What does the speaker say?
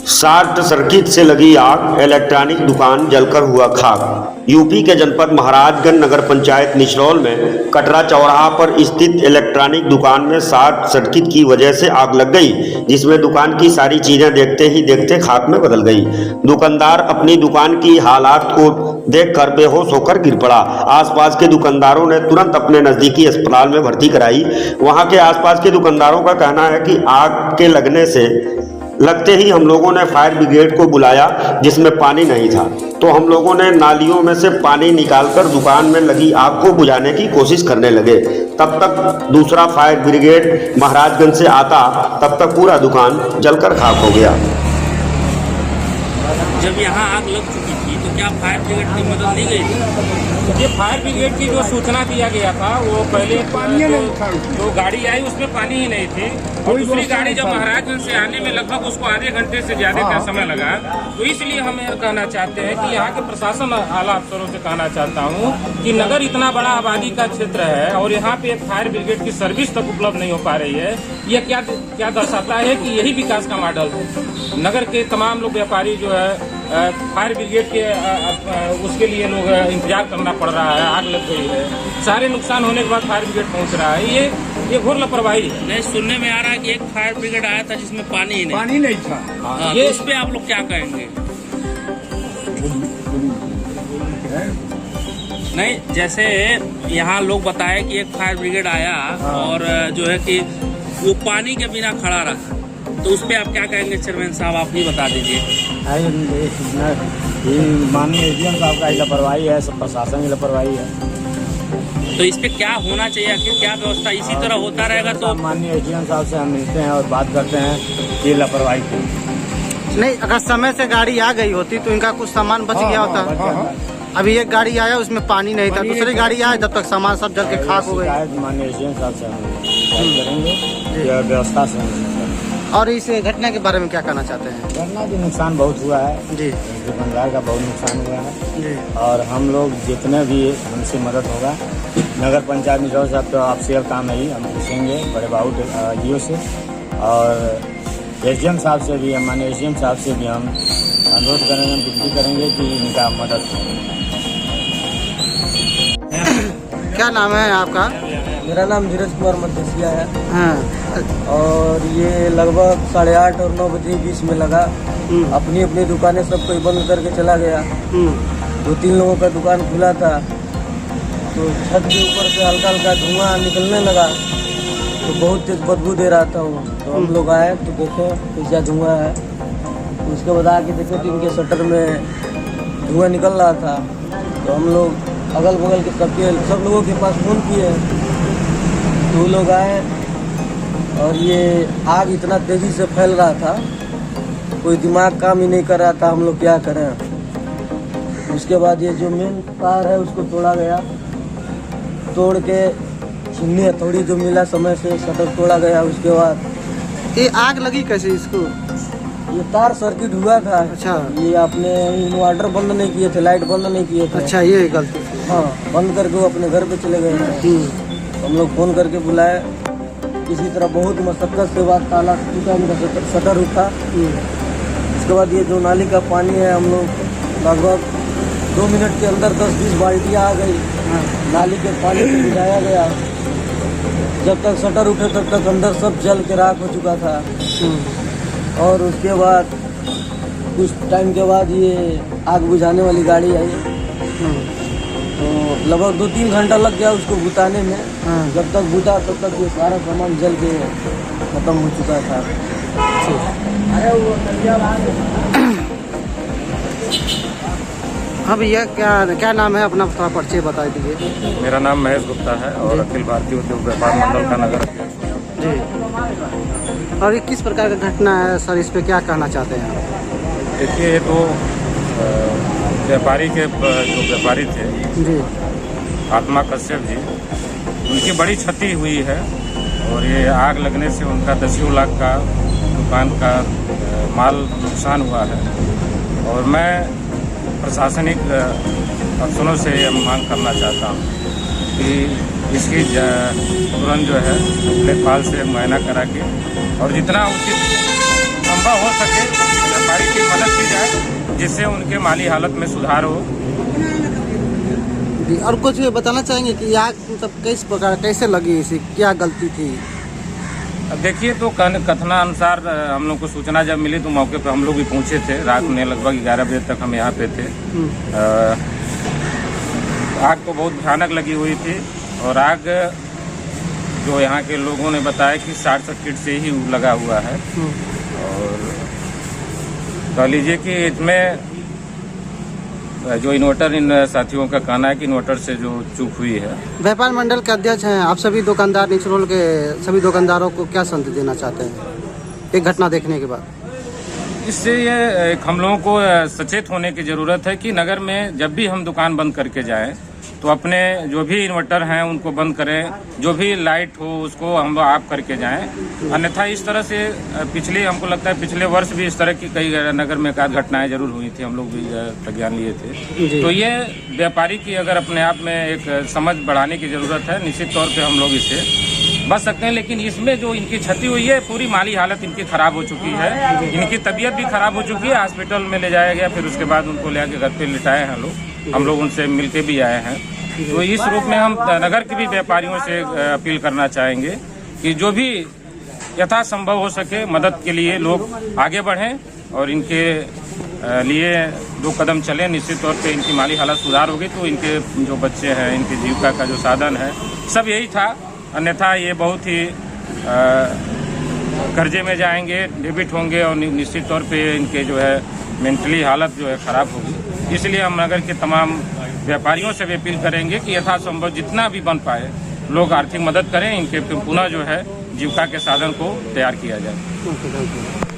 Short circuit से लगी आग, इलेक्ट्रॉनिक दुकान जलकर हुआ खाक। यूपी के जनपद महाराजगंज नगर पंचायत निचरौल में कटरा चौराहा पर स्थित इलेक्ट्रॉनिक दुकान में शॉर्ट सर्किट की वजह से आग लग गई, जिसमें दुकान की सारी चीजें देखते ही देखते खाक में बदल गई। दुकानदार अपनी दुकान की हालात को देखकर बेहोश होकर गिर पड़ा। आसपास के दुकानदारों ने तुरंत अपने नजदीकी अस्पताल में भर्ती कराई। वहां के आसपास के दुकानदारों का कहना है कि आग के लगते ही हम लोगों ने फायर ब्रिगेड को बुलाया, जिसमें पानी नहीं था, तो हम लोगों ने नालियों में से पानी निकालकर दुकान में लगी आग को बुझाने की कोशिश करने लगे। तब तक दूसरा फायर ब्रिगेड महाराजगंज से आता, तब तक पूरा दुकान जलकर खाक हो गया। जब यहाँ आग लग चुकी थी तो क्या फायर ब्रिगेड की मदद ली गई थी? ये फायर ब्रिगेड की जो सूचना दिया गया था वो पहले जो गाड़ी आई उसमें पानी ही नहीं थी, और दूसरी गाड़ी जब महाराजगंज से आने में लगभग उसको आधे घंटे से ज्यादा का समय लगा। तो इसलिए हम यह कहना चाहते हैं कि यहाँ के प्रशासन आला अफसरों से कहना चाहता हूँ कि नगर इतना बड़ा आबादी का क्षेत्र है और यहाँ पे एक फायर ब्रिगेड की सर्विस तक उपलब्ध नहीं हो पा रही है। यह क्या दर्शाता है कि यही विकास का मॉडल है। नगर के तमाम लोग व्यापारी जो है फायर ब्रिगेड के उसके लिए लोग इंतजार करना पड़ रहा है। आग लग गई है, सारे नुकसान होने के बाद फायर ब्रिगेड पहुंच रहा है। ये घोर लापरवाही है। नहीं, सुनने में आ रहा है कि एक फायर ब्रिगेड आया था जिसमें पानी नहीं था। ये इस पे आप लोग क्या कहेंगे? नहीं, जैसे यहाँ लोग बताए कि एक फायर ब्रिगेड आया और जो है कि वो पानी के बिना खड़ा रहा, तो उस पे आप क्या कहेंगे चेयरमैन साहब? आप ही बता दीजिए। माननीय एडीएम साहब का लापरवाही है, सब प्रशासन की लापरवाही है। तो इस पे क्या होना चाहिए, आखिर क्या व्यवस्था? इसी तरह होता रहेगा तो माननीय एडीएम साहब से हम मिलते हैं और बात करते हैं कि लापरवाही की नहीं, अगर समय से गाड़ी आ गई होती तो इनका कुछ सामान बच गया होता। अभी एक गाड़ी आया उसमें पानी नहीं था, दूसरी गाड़ी आया जब तक सामान सब जल के खाक हो गया। माननीय एडीएम साहब से हम बात करेंगे व्यवस्था से। और इस घटना के बारे में क्या कहना चाहते हैं? घटना की नुकसान बहुत हुआ है जी, दुकानदार का बहुत नुकसान हुआ है जी। और हम लोग जितने भी हमसे मदद होगा, नगर पंचायत निचरौल साहब तो आपसे काम है ही, हम पूछेंगे बड़े बाबू DO से और SDM साहब से भी, माननीय SDM साहब से भी हम अनुरोध करेंगे, हम विनती करेंगे कि इनका मदद करें। क्या नाम है आपका? मेरा नाम धीरज कुमार मध्यसिया है। हाँ। और ये लगभग 8:30 और 9 बजे बीच में लगा। अपनी अपनी दुकानें सब कोई बंद करके चला गया। 2-3 लोगों का दुकान खुला था, तो छत के ऊपर से हल्का हल्का धुआं निकलने लगा, तो बहुत तेज बदबू दे रहा था वो। तो हम लोग आए तो देखे कैसा धुआं है। उसके बाद आके देखे तो इनके शटर में धुआं निकल रहा था। तो हम लोग अगल बगल के सब लोगों के पास फ़ोन किए, तो वो लोग आए और ये आग इतना तेज़ी से फैल रहा था, कोई दिमाग काम ही नहीं कर रहा था, हम लोग क्या करें। उसके बाद ये जो मेन तार है उसको तोड़ा गया, तोड़ के छिन्नी हथौड़ी जो मिला समय से शटर तोड़ा गया। उसके बाद ये आग लगी कैसे इसको? ये तार सर्किट हुआ था। अच्छा। ये आपने इन्वर्टर बंद नहीं किए थे, लाइट बंद नहीं किए थे। अच्छा, ये गलती। हाँ, बंद करके वो अपने घर पे चले गए। हम लोग फ़ोन करके बुलाए, किसी तरह बहुत मशक्क़त के बाद ताला टूटा, इनका शटर उठा। उसके बाद ये जो नाली का पानी है, हम लोग लगभग 2 मिनट के अंदर 10-20 बाल्टियाँ आ गई। नाली के पानी से बुझाया गया। जब तक शटर उठे तब तक अंदर सब जल के राख हो चुका था। और उसके बाद कुछ टाइम के बाद ये आग बुझाने वाली गाड़ी आई, तो लगभग 2-3 घंटा लग गया उसको बुताने में। जब तक बुता तब तक ये सारा सामान जल के खत्म हो चुका था। हाँ भैया, क्या नाम है अपना? थोड़ा परिचय बता दीजिए। मेरा नाम महेश गुप्ता है और अखिल भारतीय उद्योग व्यापार मंडल का नगर अध्यक्ष जी। और ये किस प्रकार का घटना है सर, इस पे क्या कहना चाहते हैं आप? देखिए, ये तो व्यापारी के जो व्यापारी थे जी, आत्मा कश्यप जी, उनकी बड़ी क्षति हुई है और ये आग लगने से उनका 10 लाख का दुकान का माल नुकसान हुआ है। और मैं प्रशासनिक अफसरों से यह मांग करना चाहता हूँ कि इसकी तुरंत जो है लेखपाल से मुआयना करा के और जितना उचित संभव हो सके व्यापारी जिससे उनके माली हालत में सुधार हो। जी, और कुछ बताना चाहेंगे कि आग मतलब किस प्रकार कैसे लगी, इसी क्या गलती थी? अब देखिए, तो कथनानुसार हम लोग को सूचना जब मिली तो मौके पर हम लोग भी पहुंचे थे। रात में लगभग 11 बजे तक हम यहाँ पे थे। आग तो बहुत भयानक लगी हुई थी और आग जो यहाँ के लोगों ने बताया कि शॉर्ट सर्किट से ही लगा हुआ है। और कह लीजिए कि इसमें जो इन्वर्टर, इन साथियों का कहना है कि इन्वर्टर से जो चूक हुई है। व्यापार मंडल के अध्यक्ष हैं आप, सभी दुकानदार निचरोल के सभी दुकानदारों को क्या संदेश देना चाहते हैं एक घटना देखने के बाद? इससे ये हम लोगों को सचेत होने की ज़रूरत है कि नगर में जब भी हम दुकान बंद करके जाएं तो अपने जो भी इन्वर्टर हैं उनको बंद करें, जो भी लाइट हो उसको हम ऑफ करके जाएं। अन्यथा इस तरह से हमको लगता है पिछले वर्ष भी इस तरह की कई नगर में घटनाएं जरूर हुई थी, हम लोग भी संज्ञान लिए थे। तो ये व्यापारी की अगर अपने आप में एक समझ बढ़ाने की ज़रूरत है, निश्चित तौर पर हम लोग इससे बच सकते हैं। लेकिन इसमें जो इनकी क्षति हुई है, पूरी माली हालत इनकी खराब हो चुकी है, इनकी तबीयत भी खराब हो चुकी है। हॉस्पिटल में ले जाया गया, फिर उसके बाद उनको ले आके घर पे लिटाए हैं हम लोग उनसे मिलके भी आए हैं। तो इस रूप में हम नगर के भी व्यापारियों से अपील करना चाहेंगे कि जो भी यथासंभव हो सके मदद के लिए लोग आगे बढ़ें और इनके लिए 2 कदम चलें। निश्चित तौर पे इनकी माली हालत सुधार होगी तो इनके जो बच्चे हैं, इनकी जीविका का जो साधन है, सब यही था। अन्यथा ये बहुत ही कर्जे में जाएंगे, डेबिट होंगे और निश्चित तौर पे इनके जो है मेंटली हालत जो है खराब होगी। इसलिए हम नगर के तमाम व्यापारियों से भी अपील करेंगे कि यथासंभव जितना भी बन पाए लोग आर्थिक मदद करें, इनके पुनः जो है जीविका के साधन को तैयार किया जाए।